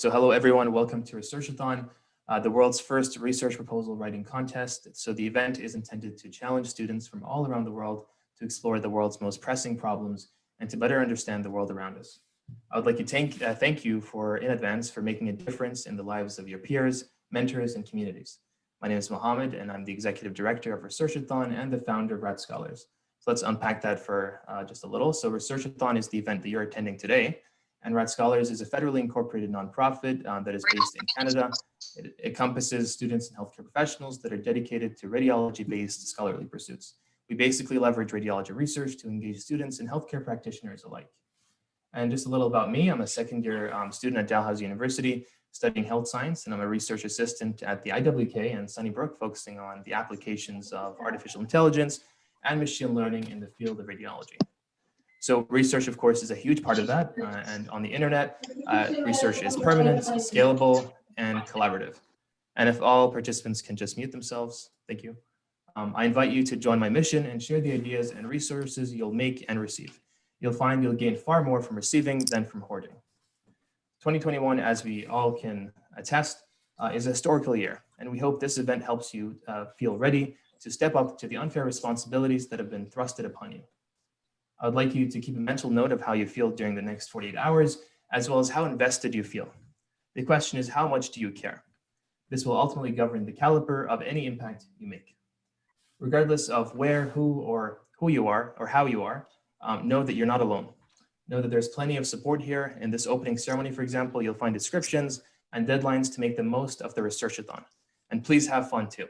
So hello everyone, welcome to Researchathon, the world's first research proposal writing contest. So the event is intended to challenge students from all around the world to explore the world's most pressing problems and to better understand the world around us. I would like to thank you in advance for making a difference in the lives of your peers, mentors, and communities. My name is Mohammed, and I'm the Executive Director of Researchathon and the founder of Rat Scholars. So let's unpack that for just a little. So Researchathon is the event that you're attending today. And Rat Scholars is a federally incorporated nonprofit that is based in Canada. It encompasses students and healthcare professionals that are dedicated to radiology-based scholarly pursuits. We basically leverage radiology research to engage students and healthcare practitioners alike. And just a little about me, I'm a second-year student at Dalhousie University studying health science, and I'm a research assistant at the IWK and Sunnybrook, focusing on the applications of artificial intelligence and machine learning in the field of radiology. So research, of course, is a huge part of that. And on the internet, research is permanent, scalable, and collaborative. And if all participants can just mute themselves, thank you. I invite you to join my mission and share the ideas and resources you'll make and receive. You'll find you'll gain far more from receiving than from hoarding. 2021, as we all can attest, is a historical year. And we hope this event helps you feel ready to step up to the unfair responsibilities that have been thrusted upon you. I would like you to keep a mental note of how you feel during the next 48 hours, as well as how invested you feel. The question is, how much do you care? This will ultimately govern the caliber of any impact you make. Regardless of where, who you are, or how you are, know that you're not alone. Know that there's plenty of support here. In this opening ceremony, for example, you'll find descriptions and deadlines to make the most of the Researchathon. And please have fun too.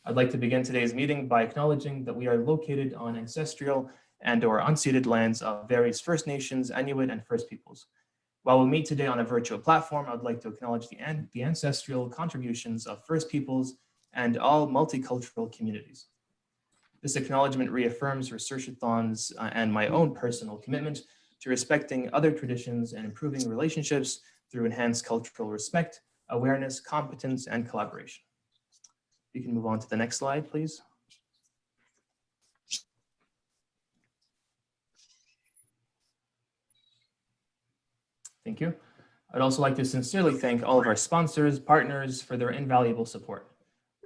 I'd like to begin today's meeting by acknowledging that we are located on ancestral and/or unceded lands of various First Nations, Inuit, and First Peoples. While we meet today on a virtual platform, I'd like to acknowledge the ancestral contributions of First Peoples and all multicultural communities. This acknowledgement reaffirms Researchathon's and my own personal commitment to respecting other traditions and improving relationships through enhanced cultural respect, awareness, competence, and collaboration. You can move on to the next slide, please. Thank you. I'd also like to sincerely thank all of our sponsors, partners for their invaluable support.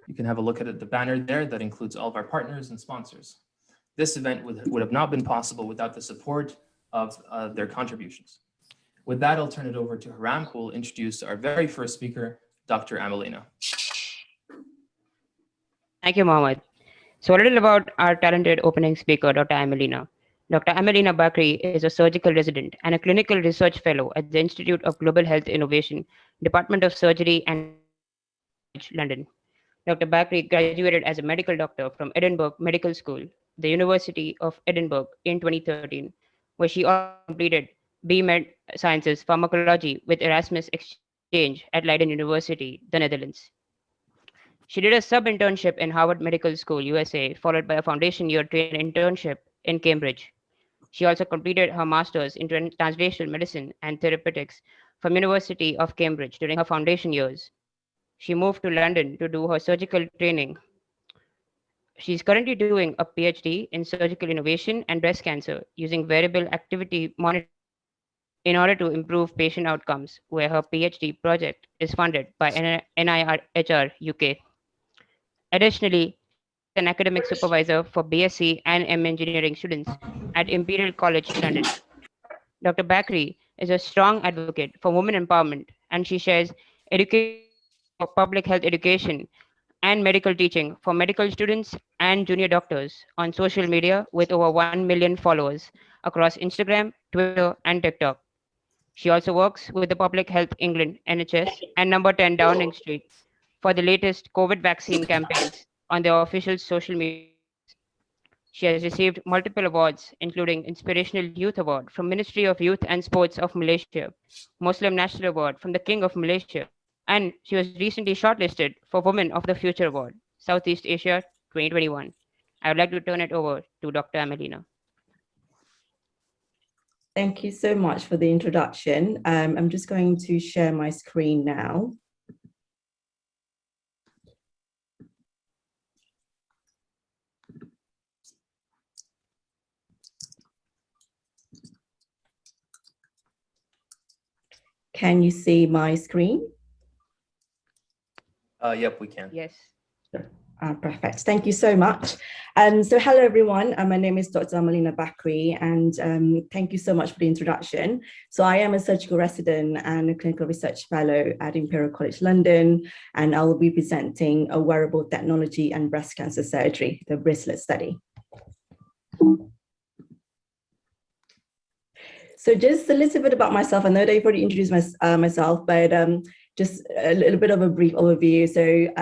You can have a look at the banner there that includes all of our partners and sponsors. This event would have not been possible without the support of their contributions. With that, I'll turn it over to Haram, who will introduce our very first speaker, Dr. Melina. Thank you, Mohammed. So a little about our talented opening speaker, Dr. Melina. Dr. Melina Bakry is a surgical resident and a clinical research fellow at the Institute of Global Health Innovation, Department of Surgery and London. Dr. Bakry graduated as a medical doctor from Edinburgh Medical School, the University of Edinburgh in 2013, where she also completed B.Med Sciences Pharmacology with Erasmus Exchange at Leiden University, the Netherlands. She did a sub-internship in Harvard Medical School, USA, followed by a foundation year training internship in Cambridge. She also completed her master's in translational medicine and therapeutics from University of Cambridge during her foundation years. She moved to London to do her surgical training. She's currently doing a PhD in surgical innovation and breast cancer using wearable activity monitoring in order to improve patient outcomes, where her PhD project is funded by NIHR UK. Additionally, she is an academic supervisor for BSc and M engineering students at Imperial College London. Dr. Bakry is a strong advocate for women empowerment, and she shares education for public health education and medical teaching for medical students and junior doctors on social media with over 1 million followers across Instagram, Twitter, and TikTok. She also works with the Public Health England NHS and Number 10 Downing Street for the latest COVID vaccine campaigns on their official social media accounts. She has received multiple awards, including Inspirational Youth Award from Ministry of Youth and Sports of Malaysia, Muslim National Award from the King of Malaysia, and she was recently shortlisted for Women of the Future Award, Southeast Asia 2021. I would like to turn it over to Dr. Melina. Thank you so much for the introduction. I'm just going to share my screen now. Can you see my screen? Yep, we can. Yes. Perfect. Thank you so much. So hello, everyone. My name is Dr. Melina Bakry, and thank you so much for the introduction. So I am a surgical resident and a clinical research fellow at Imperial College London, and I will be presenting a wearable technology and breast cancer surgery, the bracelet study. So just a little bit about myself. I know that you've already introduced myself, but just a little bit of a brief overview. So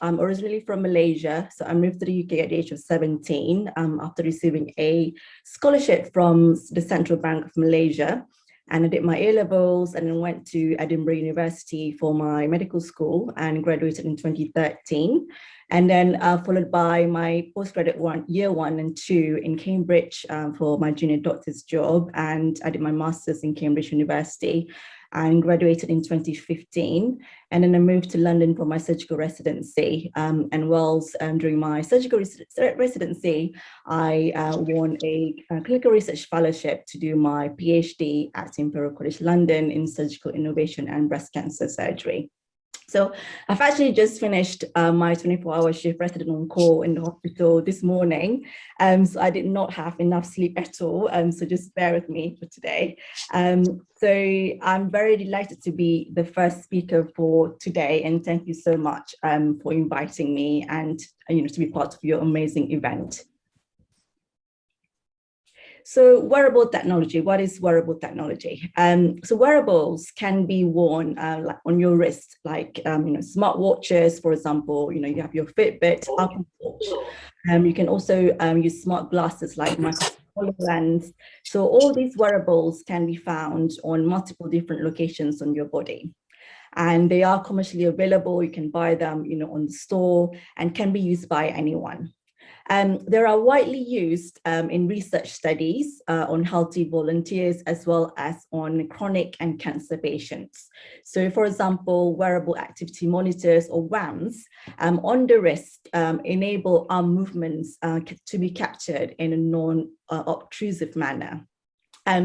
I'm originally from Malaysia. So I moved to the UK at the age of 17 after receiving a scholarship from the Central Bank of Malaysia. And I did my A-levels and then went to Edinburgh University for my medical school and graduated in 2013. And then followed by my postgraduate year 1 and 2 in Cambridge for my junior doctor's job. And I did my master's in Cambridge University and graduated in 2015. And then I moved to London for my surgical residency. And whilst during my surgical residency, I won a clinical research fellowship to do my PhD at Imperial College London in surgical innovation and breast cancer surgery. So I've actually just finished my 24-hour shift resident on call in the hospital this morning. So I did not have enough sleep at all. So just bear with me for today. So I'm very delighted to be the first speaker for today. And thank you so much for inviting me and to be part of your amazing event. So wearable technology, what is wearable technology? So wearables can be worn like on your wrist, like smart watches, for example, you have your Fitbit, Apple Watch. You can also use smart glasses like HoloLens. So all these wearables can be found on multiple different locations on your body. And they are commercially available. You can buy them on the store and can be used by anyone. They are widely used in research studies on healthy volunteers as well as on chronic and cancer patients. So for example, wearable activity monitors or WAMs on the wrist enable arm movements to be captured in a non-obtrusive manner.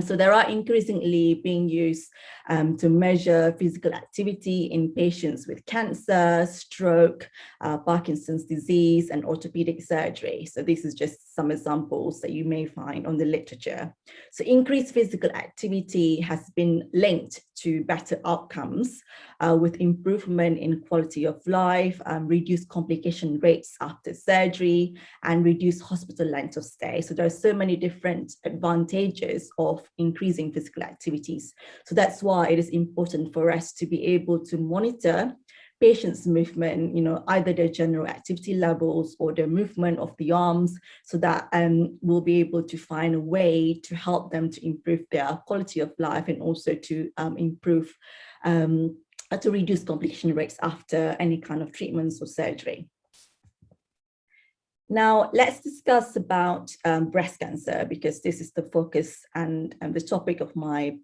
So they are increasingly being used to measure physical activity in patients with cancer, stroke, Parkinson's disease, and orthopedic surgery. So this is just some examples that you may find on the literature. So increased physical activity has been linked to better outcomes with improvement in quality of life, reduced complication rates after surgery, and reduced hospital length of stay. So there are so many different advantages of increasing physical activities. So that's why it is important for us to be able to monitor patients' movement, either their general activity levels or their movement of the arms, so that we'll be able to find a way to help them to improve their quality of life and also to to reduce complication rates after any kind of treatments or surgery. Now, let's discuss about breast cancer, because this is the focus and the topic of my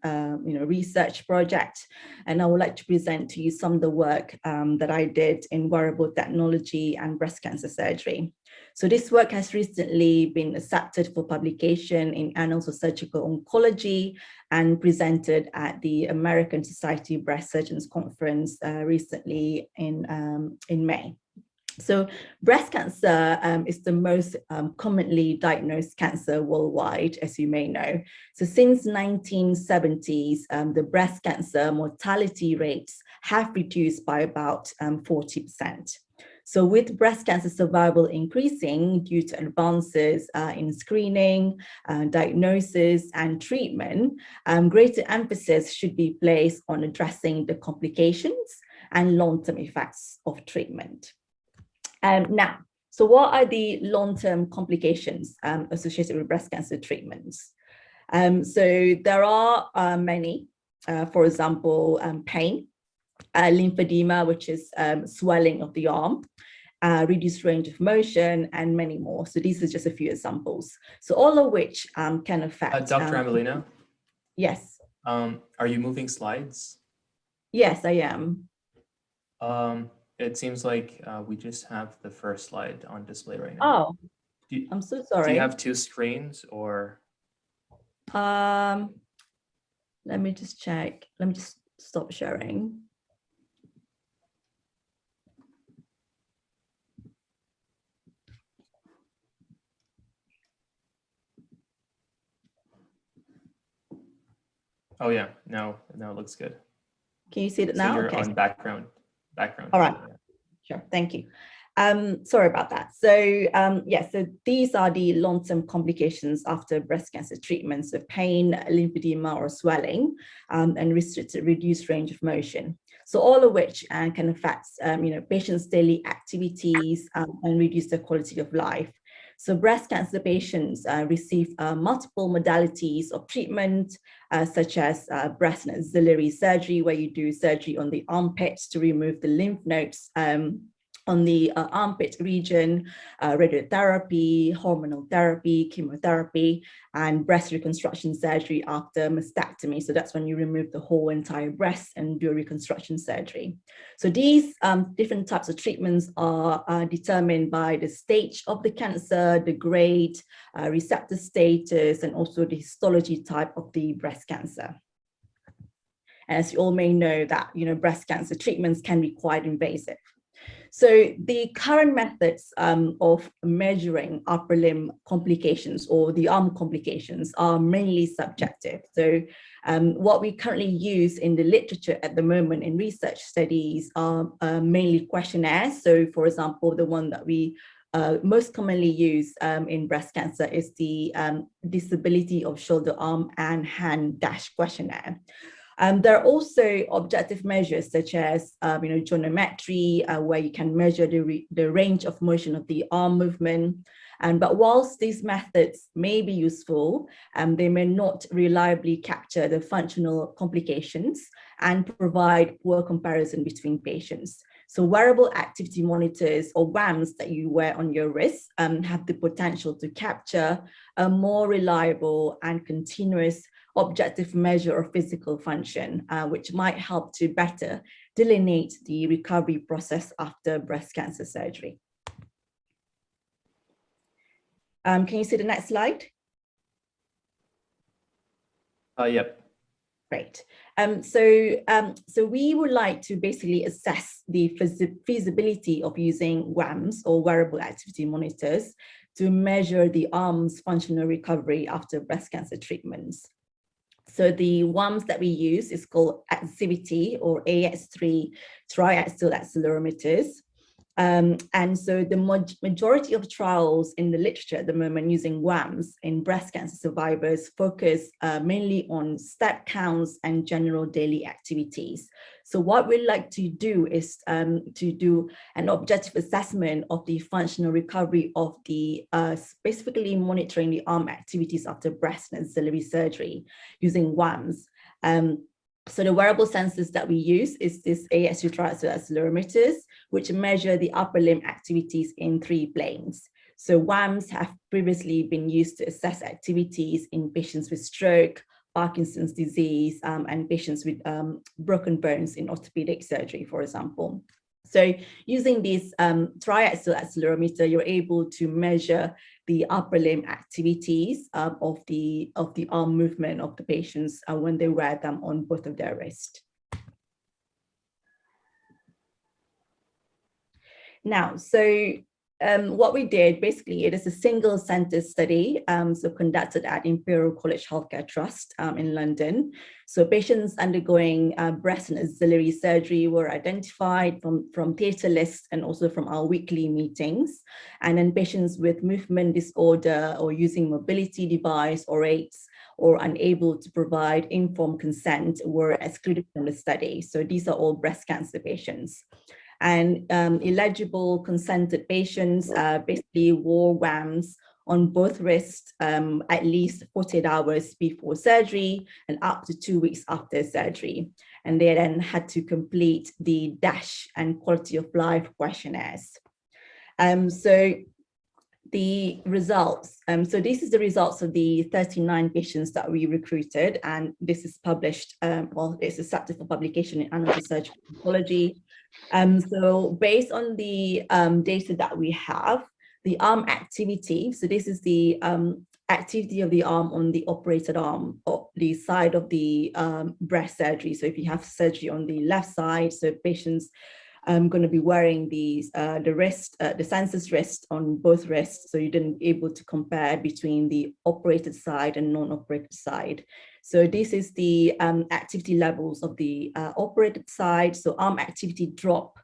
research project. And I would like to present to you some of the work that I did in wearable technology and breast cancer surgery. So this work has recently been accepted for publication in Annals of Surgical Oncology and presented at the American Society of Breast Surgeons Conference recently in May. So breast cancer is the most commonly diagnosed cancer worldwide, as you may know. So since 1970s, the breast cancer mortality rates have reduced by about 40%. So with breast cancer survival increasing due to advances in screening, diagnosis, and treatment, greater emphasis should be placed on addressing the complications and long-term effects of treatment. Now, so what are the long-term complications associated with breast cancer treatments? So there are many, for example, pain, lymphedema, which is swelling of the arm, reduced range of motion, and many more. So these are just a few examples. So all of which can affect. Dr. Amelina? Yes. Are you moving slides? Yes, I am. It seems like we just have the first slide on display right now. Oh, I'm so sorry. Do you have two screens or? Let me just check. Let me just stop sharing. Oh yeah, now it looks good. Can you see it So now? you're Okay. on background. All right. Yeah. Sure, thank you. Sorry about that. So yeah, so these are the long-term complications after breast cancer treatments of pain, lymphedema or swelling, and reduced range of motion. So all of which can affect patients' daily activities and reduce their quality of life. So breast cancer patients receive multiple modalities of treatment, such as breast and axillary surgery, where you do surgery on the armpits to remove the lymph nodes on the armpit region, radiotherapy, hormonal therapy, chemotherapy, and breast reconstruction surgery after mastectomy. So that's when you remove the whole entire breast and do a reconstruction surgery. So these different types of treatments are determined by the stage of the cancer, the grade, receptor status, and also the histology type of the breast cancer. And as you all may know that, breast cancer treatments can be quite invasive. So the current methods of measuring upper limb complications or the arm complications are mainly subjective. So what we currently use in the literature at the moment in research studies are mainly questionnaires. So for example, the one that we most commonly use in breast cancer is the disability of shoulder, arm, and hand dash questionnaire. There are also objective measures such as, tonometry, where you can measure the range of motion of the arm movement. But whilst these methods may be useful, they may not reliably capture the functional complications and provide poor comparison between patients. So wearable activity monitors or WAMs that you wear on your wrist have the potential to capture a more reliable and continuous objective measure of physical function, which might help to better delineate the recovery process after breast cancer surgery. Can you see the next slide? Yep. Great. So we would like to basically assess the feasibility of using WAMs or wearable activity monitors to measure the arm's functional recovery after breast cancer treatments. So the WAMs that we use is called activity or AX3 triaxial accelerometers. And so the majority of trials in the literature at the moment using WAMs in breast cancer survivors focus mainly on step counts and general daily activities. So what we'd like to do is to do an objective assessment of the functional recovery of the specifically monitoring the arm activities after breast and axillary surgery using WAMs. So the wearable sensors that we use is this AX3 triaxial accelerometers, which measure the upper limb activities in 3 planes. So WAMs have previously been used to assess activities in patients with stroke, Parkinson's disease, and patients with broken bones in orthopedic surgery, for example. So using this triaxial accelerometer, you're able to measure the upper limb activities of the arm movement of the patients when they wear them on both of their wrists. Now, so what we did, basically, it is a single center study, so conducted at Imperial College Healthcare Trust in London. So patients undergoing breast and axillary surgery were identified from theatre lists and also from our weekly meetings. And then patients with movement disorder or using mobility device or aids or unable to provide informed consent were excluded from the study. So these are all breast cancer patients. And eligible consented patients basically wore WAMs on both wrists at least 48 hours before surgery and up to 2 weeks after surgery. And they then had to complete the DASH and quality of life questionnaires. So the results, so this is the results of the 39 patients that we recruited, and this is published, well, it's accepted for publication in Annals of Surgical Pathology. So based on the data that we have, the arm activity, so this is the activity of the arm on the operated arm, or the side of the breast surgery. So if you have surgery on the left side, so patients going to be wearing the sensors wrist on both wrists, so you didn't able to compare between the operated side and non-operated side. So this is the activity levels of the operated side. So arm activity drop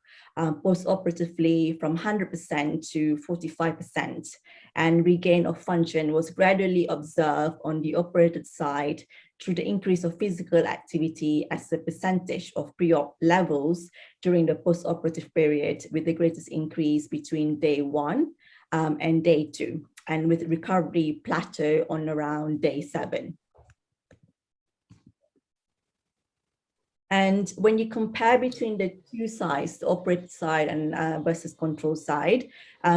post-operatively from 100% to 45%, and regain of function was gradually observed on the operated side through the increase of physical activity as a percentage of pre-op levels during the post-operative period, with the greatest increase between day 1 and day 2, and with recovery plateau on around day 7. And when you compare between the two sides, the operated side and versus control side,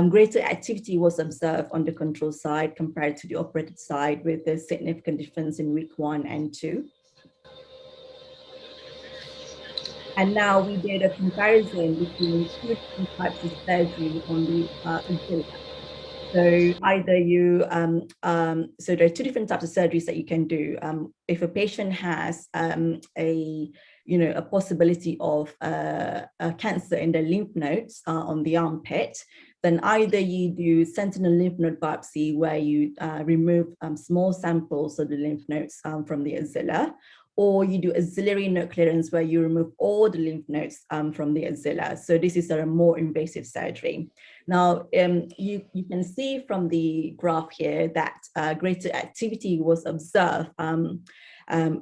greater activity was observed on the control side compared to the operated side, with a significant difference in week 1 and 2. And now we did a comparison between two different types of surgery on the axilla. So either you, so there are two different types of surgeries that you can do. If a patient has a possibility of a cancer in the lymph nodes on the armpit, then either you do sentinel lymph node biopsy, where you remove small samples of the lymph nodes from the axilla, or you do axillary node clearance, where you remove all the lymph nodes from the axilla. So this is a more invasive surgery. Now, you can see from the graph here that greater activity was observed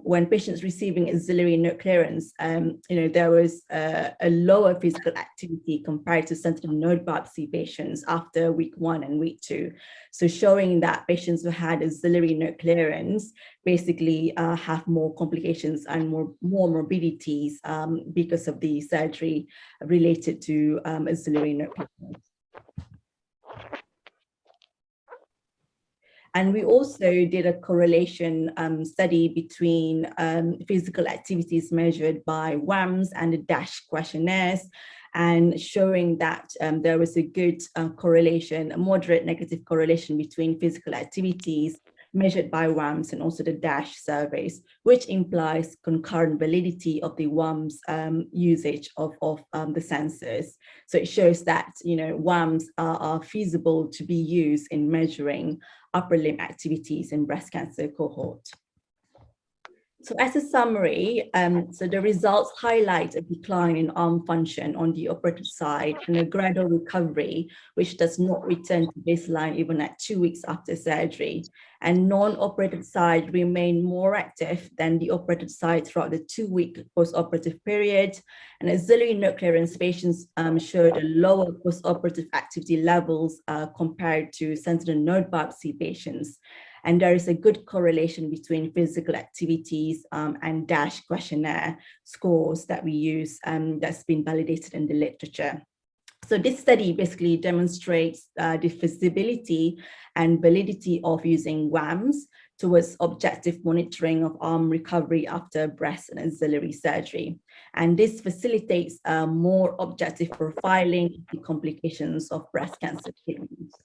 when patients receiving axillary node clearance. There was a lower physical activity compared to sentinel node biopsy patients after week 1 and week 2. So showing that patients who had axillary node clearance basically have more complications and more morbidities because of the surgery related to axillary node clearance. And we also did a correlation study between physical activities measured by WAMS and the DASH questionnaires, and showing that there was a good correlation, a moderate negative correlation between physical activities measured by WAMS and also the DASH surveys, which implies concurrent validity of the WAMS usage of the sensors. So it shows that WAMS are feasible to be used in measuring upper limb activities in breast cancer cohort. So as a summary, so the results highlight a decline in arm function on the operative side and a gradual recovery, which does not return to baseline even at 2 weeks after surgery. And non-operative side remain more active than the operative side throughout the 2-week post-operative period. And axillary node clearance patients showed a lower post-operative activity levels compared to sentinel node biopsy patients. And there is a good correlation between physical activities and DASH questionnaire scores that we use that's been validated in the literature. So this study basically demonstrates the feasibility and validity of using WAMS towards objective monitoring of arm recovery after breast and axillary surgery. And this facilitates more objective profiling of the complications of breast cancer treatments.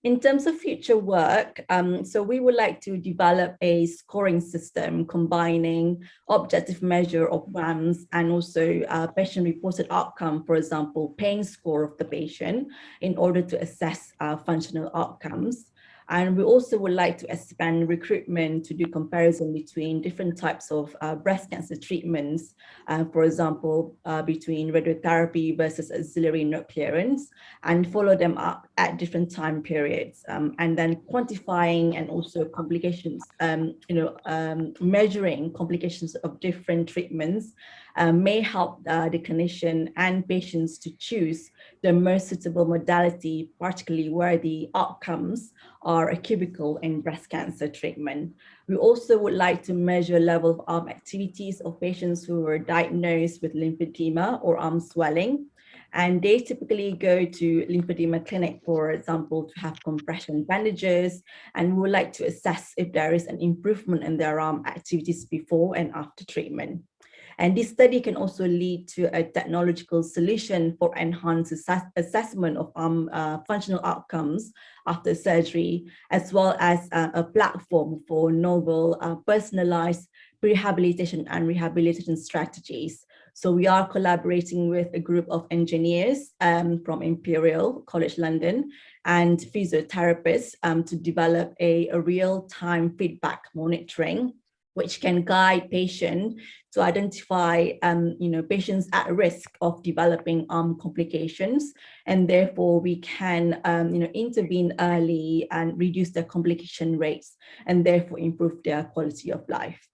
In terms of future work, so we would like to develop a scoring system combining objective measure of WAMS and also patient-reported outcome, for example, pain score of the patient, in order to assess functional outcomes. And we also would like to expand recruitment to do comparison between different types of breast cancer treatments, for example, between radiotherapy versus axillary node clearance, and follow them up at different time periods, and then quantifying and also complications, measuring complications of different treatments may help the clinician and patients to choose the most suitable modality, particularly where the outcomes are equivocal in breast cancer treatment. We also would like to measure level of arm activities of patients who were diagnosed with lymphedema or arm swelling. And they typically go to lymphedema clinic, for example, to have compression bandages. And we would like to assess if there is an improvement in their arm activities before and after treatment. And this study can also lead to a technological solution for enhanced assessment of functional outcomes after surgery, as well as a platform for novel personalized rehabilitation and rehabilitation strategies. So we are collaborating with a group of engineers from Imperial College London and physiotherapists to develop a real-time feedback monitoring, which can guide patients to identify patients at risk of developing complications, and therefore we can intervene early and reduce their complication rates, and therefore improve their quality of life.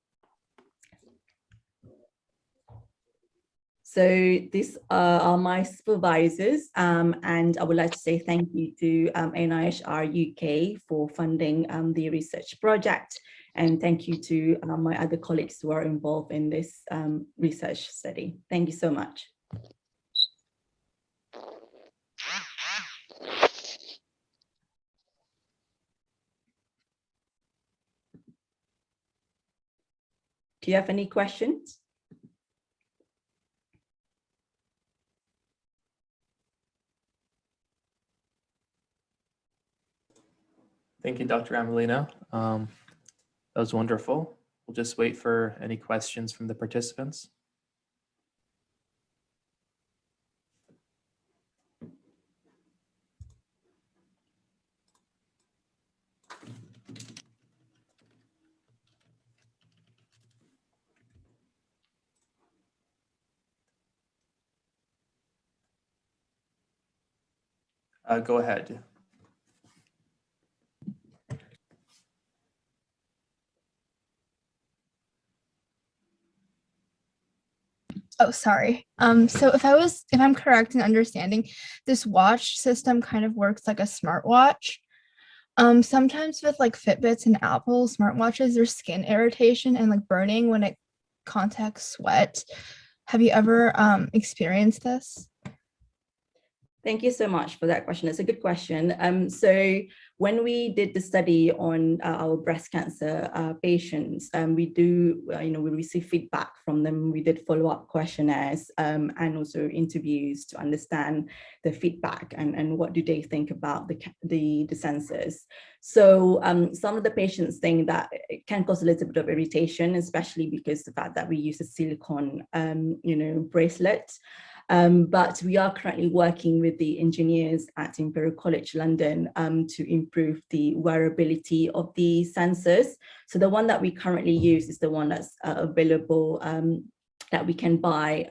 So these are my supervisors, and I would like to say thank you to NIHR UK for funding the research project, and thank you to my other colleagues who are involved in this research study. Thank you so much. Do you have any questions? Thank you, Dr. Amelina. That was wonderful. We'll just wait for any questions from the participants. Go ahead. Oh, sorry. So if I'm correct in understanding, this watch system kind of works like a smartwatch. Sometimes with like Fitbits and Apple smartwatches, there's skin irritation and like burning when it contacts sweat. Have you ever experienced this? Thank you so much for that question. It's a good question. So when we did the study on our breast cancer patients, we receive feedback from them. We did follow-up questionnaires and also interviews to understand the feedback and what do they think about the sensors. So some of the patients think that it can cause a little bit of irritation, especially because the fact that we use a silicone, bracelet. But we are currently working with the engineers at Imperial College London to improve the wearability of the sensors. So the one that we currently use is the one that's available that we can buy,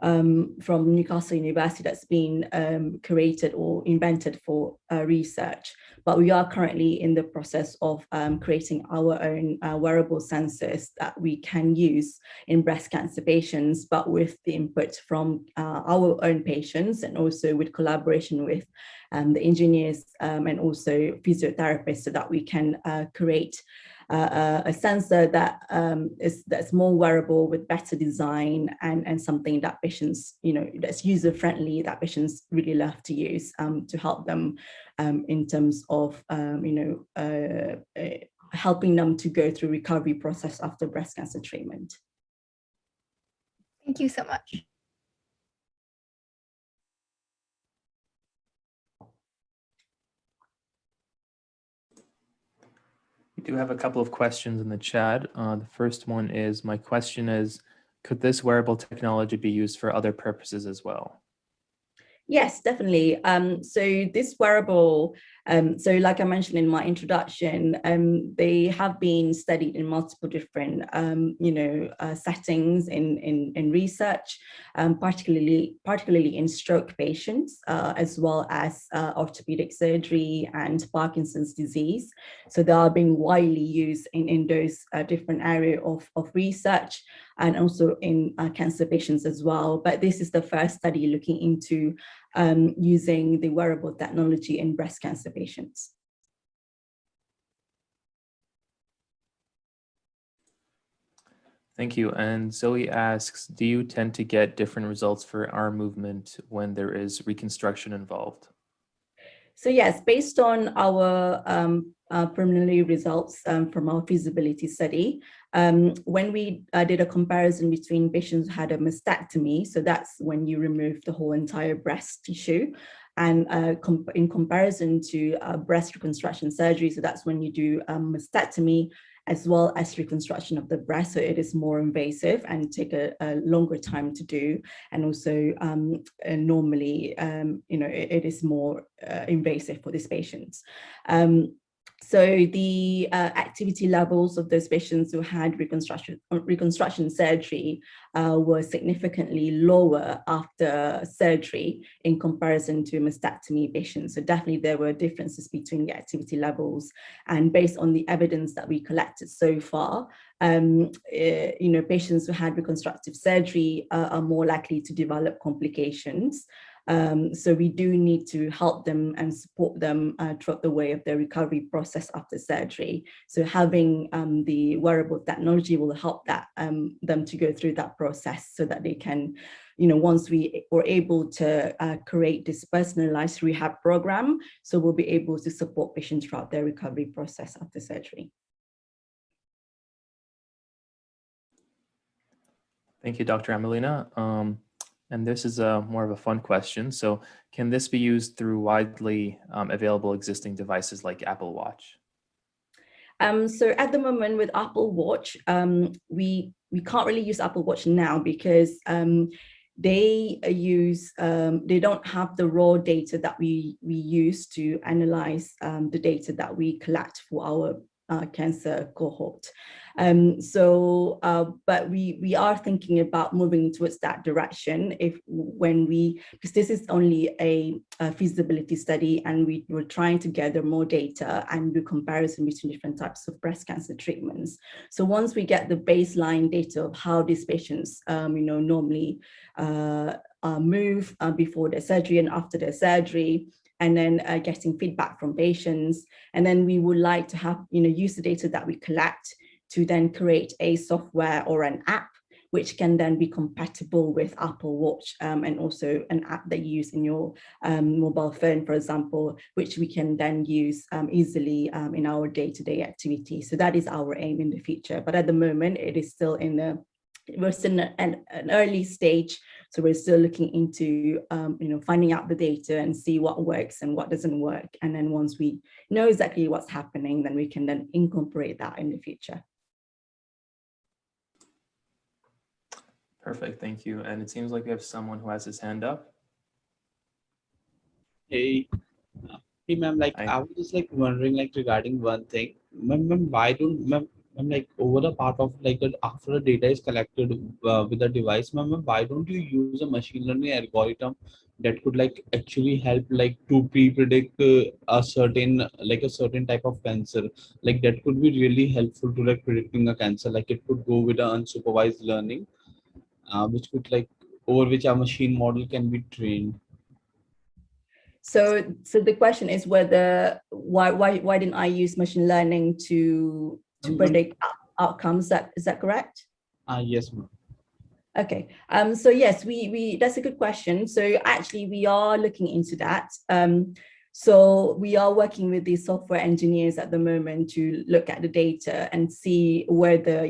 from Newcastle University, that's been created or invented for research. But we are currently in the process of creating our own wearable sensors that we can use in breast cancer patients, but with the input from our own patients and also with collaboration with the engineers and also physiotherapists, so that we can create a sensor that that's more wearable with better design and something that patients, that's user friendly, that patients really love to use to help them in terms of, helping them to go through recovery process after breast cancer treatment. Thank you so much. We do have a couple of questions in the chat. The first one is, my question is, could this wearable technology be used for other purposes as well? Yes, definitely. So this wearable, so like I mentioned in my introduction, they have been studied in multiple different, settings in research, particularly in stroke patients, as well as orthopedic surgery and Parkinson's disease. So they are being widely used in those different areas of research, and also in cancer patients as well. But this is the first study looking into using the wearable technology in breast cancer patients. Thank you. And Zoe asks, do you tend to get different results for arm movement when there is reconstruction involved? So yes, based on our preliminary results from our feasibility study, when we did a comparison between patients who had a mastectomy, so that's when you remove the whole entire breast tissue, and in comparison to breast reconstruction surgery, so that's when you do mastectomy as well as reconstruction of the breast. So it is more invasive and take a longer time to do. And also normally, it is more invasive for these patients. So the activity levels of those patients who had reconstruction surgery were significantly lower after surgery in comparison to mastectomy patients. So definitely there were differences between the activity levels, and based on the evidence that we collected so far, patients who had reconstructive surgery are more likely to develop complications. So we do need to help them and support them throughout the way of their recovery process after surgery. So having the wearable technology will help them to go through that process so that they can, once we were able to create this personalized rehab program, so we'll be able to support patients throughout their recovery process after surgery. Thank you, Dr. Melina. And this is more of a fun question. So can this be used through widely available existing devices like Apple Watch? So at the moment with Apple Watch, we can't really use Apple Watch now because they don't have the raw data that we use to analyze the data that we collect for our cancer cohort. But we are thinking about moving towards that direction because this is only a feasibility study, and we were trying to gather more data and do comparison between different types of breast cancer treatments. So once we get the baseline data of how these patients, normally move before their surgery and after their surgery, and then getting feedback from patients. And then we would like to have, use the data that we collect to then create a software or an app, which can then be compatible with Apple Watch, and also an app that you use in your mobile phone, for example, which we can then use easily in our day-to-day activity. So that is our aim in the future. But at the moment, it is still we're still in an early stage. So we're still looking into, finding out the data and see what works and what doesn't work. And then once we know exactly what's happening, then we can then incorporate that in the future. Perfect, thank you. And it seems like we have someone who has his hand up. Hey, ma'am, I was just wondering regarding one thing. Ma'am, why don't ma'am over the part of after the data is collected with the device, ma'am, why don't you use a machine learning algorithm that could actually help to pre-predict a certain type of cancer? That could be really helpful to predicting a cancer. It could go with an unsupervised learning, which could over which a machine model can be trained. So the question is whether why didn't I use machine learning to predict outcomes? Is that correct? Yes, ma'am. Okay. So yes, we that's a good question. So actually, we are looking into that. So we are working with the software engineers at the moment to look at the data and see whether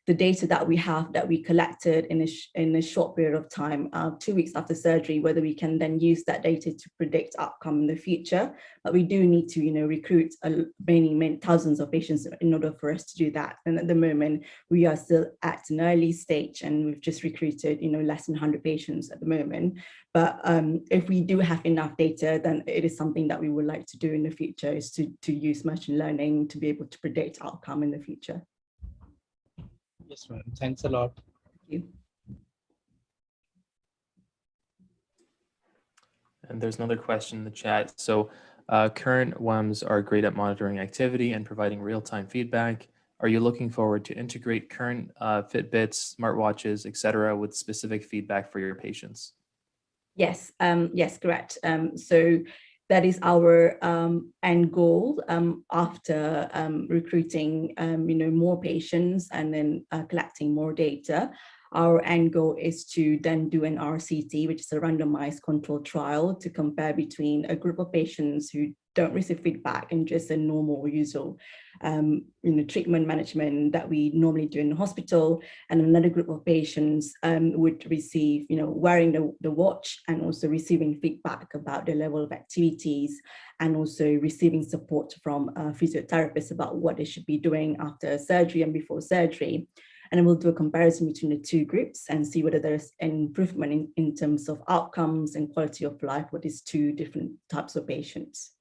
the data that we have that we collected in a short period of time, 2 weeks after surgery, whether we can then use that data to predict outcome in the future. But we do need to recruit many thousands of patients in order for us to do that. And at the moment, we are still at an early stage, and we've just recruited less than 100 patients at the moment. But if we do have enough data, then it is something that we would like to do in the future, is to use machine learning to be able to predict outcome in the future. Yes, ma'am. Thanks a lot. Thank you. And there's another question in the chat. So current WEMs are great at monitoring activity and providing real-time feedback. Are you looking forward to integrate current Fitbits, smartwatches, etc., with specific feedback for your patients? Yes, yes, correct. So that is our end goal after recruiting more patients and then collecting more data. our end goal is to then do an RCT, which is a randomized controlled trial, to compare between a group of patients who don't receive feedback and just a normal usual treatment management that we normally do in the hospital, and another group of patients would receive, wearing the watch and also receiving feedback about the level of activities, and also receiving support from physiotherapists about what they should be doing after surgery and before surgery. And then we'll do a comparison between the two groups and see whether there's an improvement in terms of outcomes and quality of life for these two different types of patients.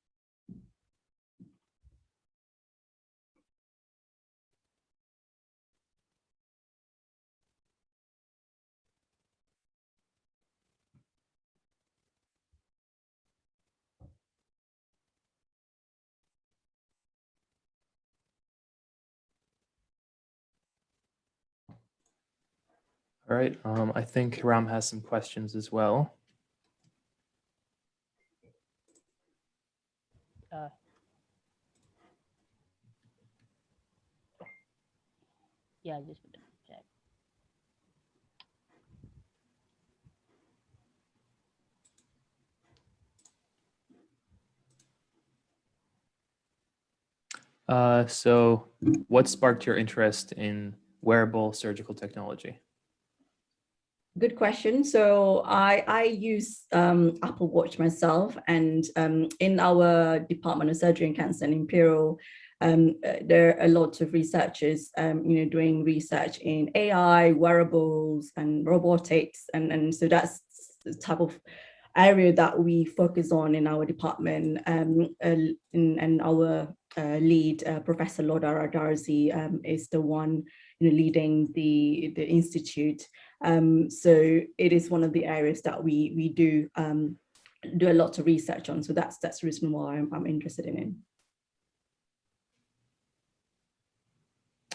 All right, I think Ram has some questions as well. Yeah, I'll just put it in the chat. So what sparked your interest in wearable surgical technology? Good question. So I use Apple Watch myself, and in our Department of Surgery and Cancer and Imperial, there are a lot of researchers, doing research in AI, wearables, and robotics, and so that's the type of area that we focus on in our department, and our lead, Professor Lodar Darzi, is the one leading the institute. So it is one of the areas that we do a lot of research on. So that's the reason why I'm interested in it.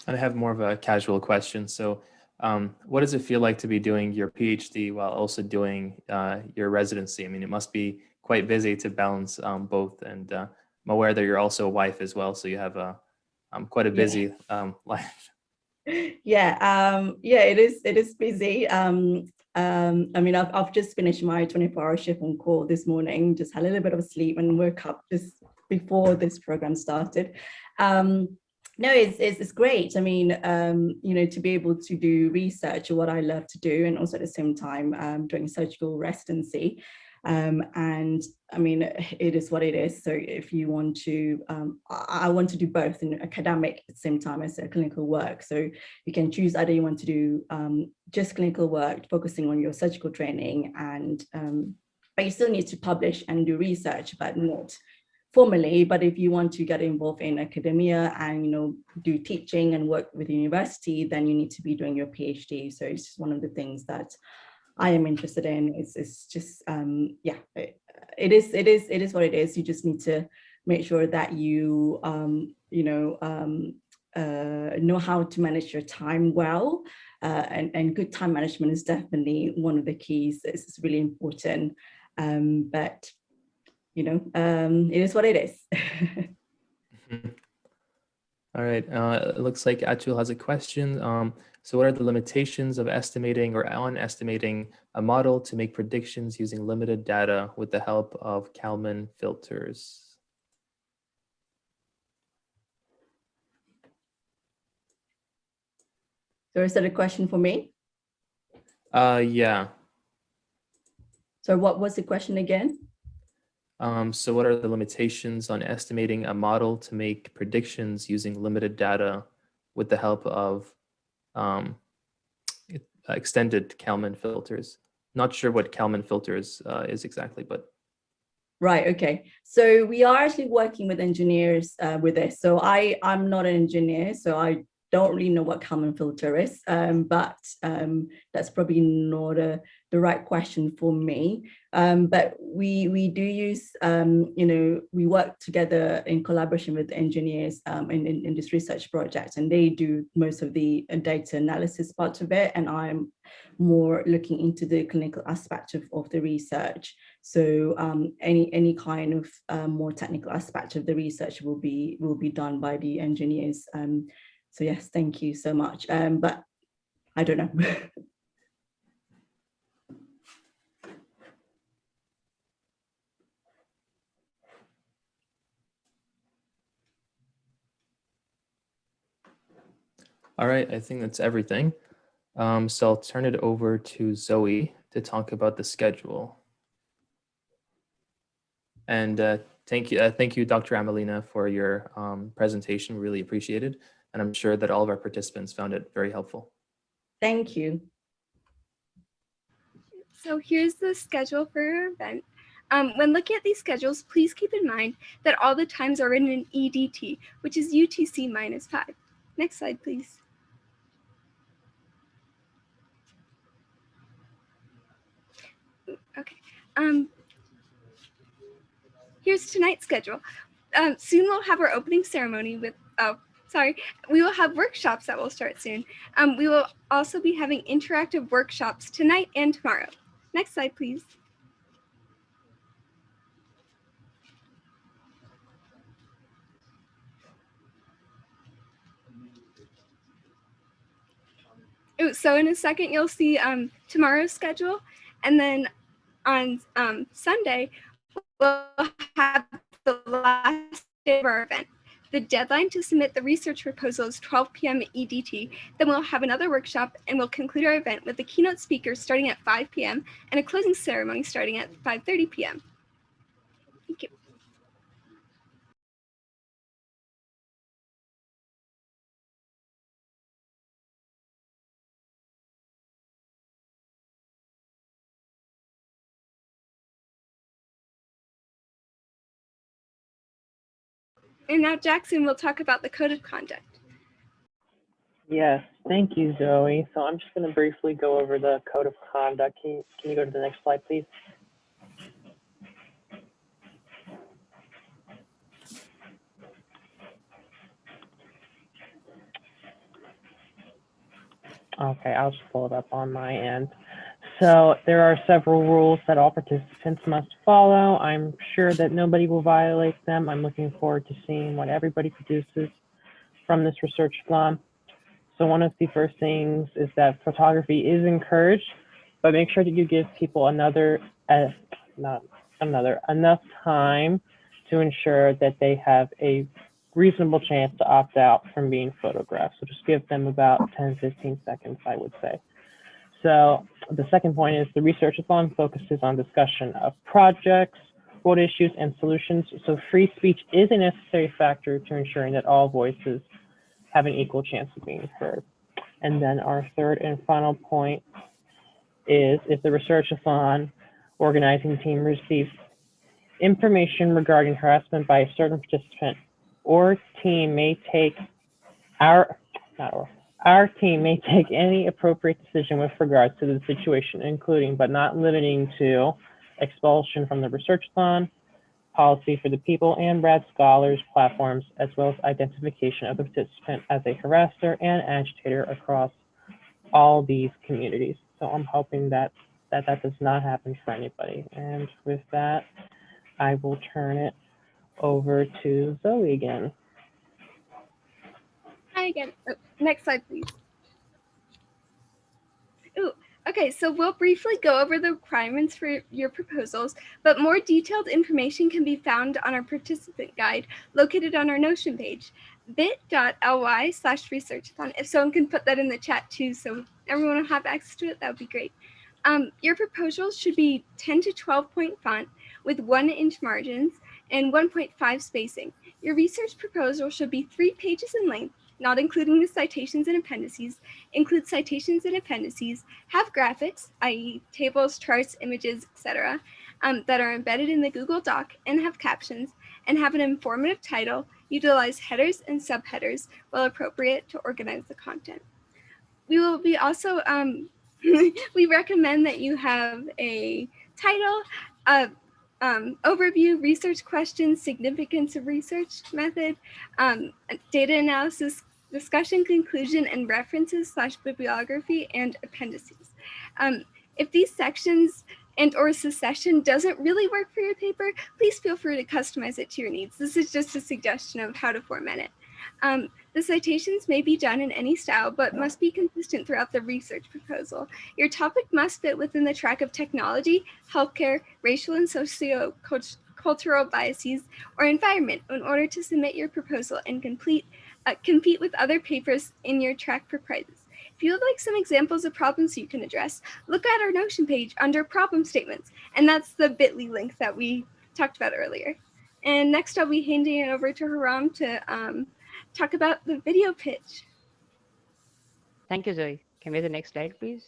And I have more of a casual question. So what does it feel like to be doing your PhD while also doing your residency? I mean, it must be quite busy to balance both. And I'm aware that you're also a wife as well. So you have quite a busy life. Yeah, it is busy. I mean, I've just finished my 24-hour shift on call this morning, just had a little bit of sleep and woke up just before this program started. No, it's great. I mean, to be able to do research, what I love to do, and also at the same time doing surgical residency. And I mean, it is what it is. So if you want to, I want to do both in academic at the same time as clinical work. So you can choose either you want to do just clinical work, focusing on your surgical training, and but you still need to publish and do research, but not formally. But if you want to get involved in academia and do teaching and work with the university, then you need to be doing your PhD. So it's just one of the things that I am interested in. It's just yeah, it is what it is. You just need to make sure that you know how to manage your time well, and good time management is definitely one of the keys. It's really important, but it is what it is. All right, it looks like Atul has a question. So what are the limitations of estimating or on estimating a model to make predictions using limited data with the help of Kalman filters? So is that a question for me? Yeah. So what was the question again? So what are the limitations on estimating a model to make predictions using limited data with the help of extended Kalman filters? Not sure what Kalman filters is exactly, but. Right, okay. So we are actually working with engineers with this. So I'm not an engineer, so I don't really know what Kalman filter is, but that's probably not the right question for me. But we do use, we work together in collaboration with engineers in this research project, and they do most of the data analysis part of it, and I'm more looking into the clinical aspect of the research. So any kind of more technical aspect of the research will be done by the engineers. So yes, thank you so much. But I don't know. All right, I think that's everything. So I'll turn it over to Zoe to talk about the schedule. And thank you, Dr. Amelina, for your presentation. Really appreciated. And I'm sure that all of our participants found it very helpful. Thank you. So here's the schedule for our event. When looking at these schedules, please keep in mind that all the times are written in EDT, which is UTC -5. Next slide, please. Okay. Here's tonight's schedule. Soon we'll have our opening ceremony with, we will have workshops that will start soon. We will also be having interactive workshops tonight and tomorrow. Next slide, please. Ooh, so in a second, you'll see tomorrow's schedule. And then on Sunday, we'll have the last day of our event. The deadline to submit the research proposal is 12 p.m. EDT. Then we'll have another workshop and we'll conclude our event with the keynote speaker starting at 5 p.m. and a closing ceremony starting at 5:30 p.m. Thank you. And now Jackson will talk about the code of conduct. Yes, thank you, Zoe. So I'm just going to briefly go over the code of conduct. Can you go to the next slide, please? Okay, I'll just pull it up on my end. So there are several rules that all participants must follow. I'm sure that nobody will violate them. I'm looking forward to seeing what everybody produces from this researchathon. So one of the first things is that photography is encouraged, but make sure that you give people enough time to ensure that they have a reasonable chance to opt out from being photographed. So just give them about 10, 15 seconds, I would say. So the second point is the researchathon focuses on discussion of projects, what issues and solutions. So free speech is a necessary factor to ensuring that all voices have an equal chance of being heard. And then our third and final point is if the researchathon organizing team receives information regarding harassment by a certain participant, our team may take any appropriate decision with regards to the situation, including but not limiting to expulsion from the researchathon, policy for the people and RAD scholars platforms, as well as identification of the participant as a harasser and agitator across all these communities. So I'm hoping that does not happen for anybody. And with that, I will turn it over to Zoe again. Hi again. Oh, next slide, please. Ooh, okay, so we'll briefly go over the requirements for your proposals, but more detailed information can be found on our participant guide located on our Notion page, bit.ly/researchathon. If someone can put that in the chat too, so everyone will have access to it, that would be great. Your proposals should be 10 to 12 point font with 1-inch margins and 1.5 spacing. Your research proposal should be 3 pages in length, not including the citations and appendices. Include citations and appendices, have graphics, i.e. tables, charts, images, etc., that are embedded in the Google Doc, and have captions, and have an informative title. Utilize headers and subheaders while appropriate to organize the content. We will be also, we recommend that you have a title, overview, research questions, significance of research method, data analysis, discussion, conclusion, and references/bibliography, and appendices. If these sections and/or succession doesn't really work for your paper, please feel free to customize it to your needs. This is just a suggestion of how to format it. The citations may be done in any style, but must be consistent throughout the research proposal. Your topic must fit within the track of technology, healthcare, racial and socio-cultural cultural biases, or environment in order to submit your proposal and compete with other papers in your track for prizes. If you would like some examples of problems you can address, look at our Notion page under problem statements, and that's the bit.ly link that we talked about earlier. And next I'll be handing it over to Haram to talk about the video pitch. Thank you, Zoe. Can we have the next slide, please?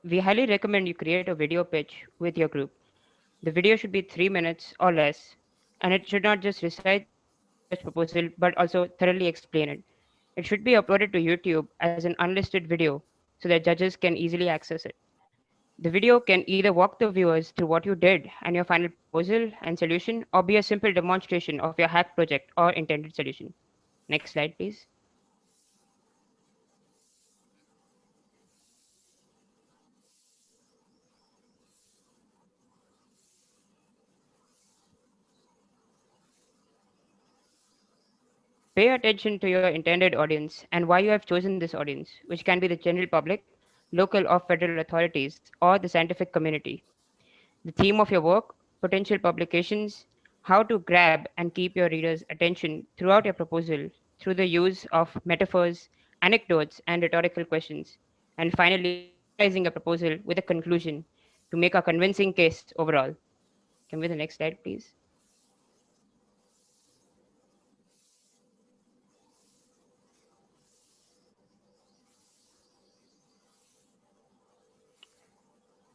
We highly recommend you create a video pitch with your group. The video should be 3 minutes or less, and it should not just recite the research proposal but also thoroughly explain it. It should be uploaded to YouTube as an unlisted video so that judges can easily access it. The video can either walk the viewers through what you did and your final proposal and solution, or be a simple demonstration of your hack project or intended solution. Next slide, please. Pay attention to your intended audience and why you have chosen this audience, which can be the general public, local or federal authorities, or the scientific community. The theme of your work, potential publications, how to grab and keep your readers' attention throughout your proposal through the use of metaphors, anecdotes, and rhetorical questions. And finally, summarizing a proposal with a conclusion to make a convincing case overall. Can we have the next slide, please?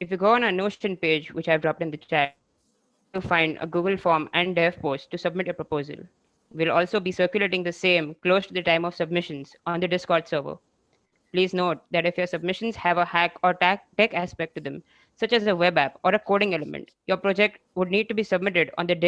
If you go on our Notion page, which I've dropped in the chat, you'll find a Google form and dev post to submit a proposal. We'll also be circulating the same close to the time of submissions on the Discord server. Please note that if your submissions have a hack or tech aspect to them, such as a web app or a coding element, your project would need to be submitted on the day